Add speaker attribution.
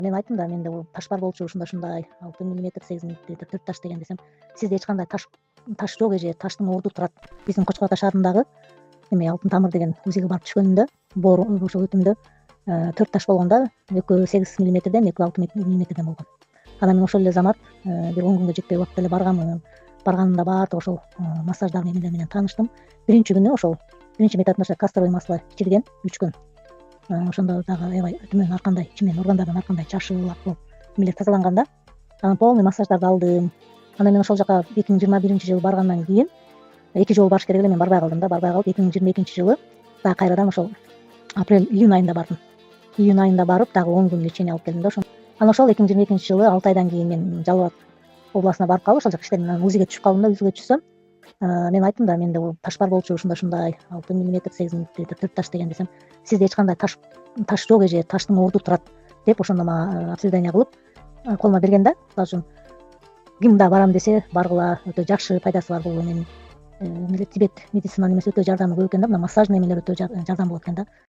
Speaker 1: Мен айттым да, менде бул таш бар болчу, ушундай 6 мм 8 мм 4 таш деген десем, сизде эч кандай таш жок эже, таштын орду турат. Биздин Кочкор Ата шаарындагы эме Алтын тамыр деген УЗИге барып түшкөнүмдө ошол өтүмдө 4 таш болгон да, экөө 8 мм, экөө 6 мм болгон. Анан мен ошол эле замат бир 10 күнгө жетпей убакта эле баргам. Барганымда баардык ошол массаждардын эмелери менен тааныштым. Биринчи күнү ошол биринчи методун касторовый масло ичилген 3 күн. Ошондо дагы аябай өтүмөн аркандай, ичимен органдардан аркандай чашылып болуп эмелер тазаланганда, анан полный массаждарды алдым. Анан мен ошол жака 2021-жылы баргандан кийин 2 жолу барыш керек эле, мен барбай калдым да. Барбай калып 2022-жылы дагы кайрадан ошол апрель-июнь айында бардым. Июнь айында барып дагы 10 күн лечение алып келдим да. Анан ошол 2022-жылы 6 айдан кийин мен Жалал Абад областына барып калып, ошол жака иштедим. Анан УЗИге түшүп калдым да. УЗИге түшсөм, мен айттым да, менде бул таш бар болчу, ушундай 6 мм 8 мм 4 таш деген десем, сизде эч кандай таш жок эже, таштын орду турат деп ошондо мага обследование кылып колума берген да. Ал үчүн ким да барам десе баргыла, өтө жакшы пайдасы бар бул эменин. Тибет медициналык эмеси өтө жардамы көп экен да, мына массажный эмелер өтө жардам болот экен да.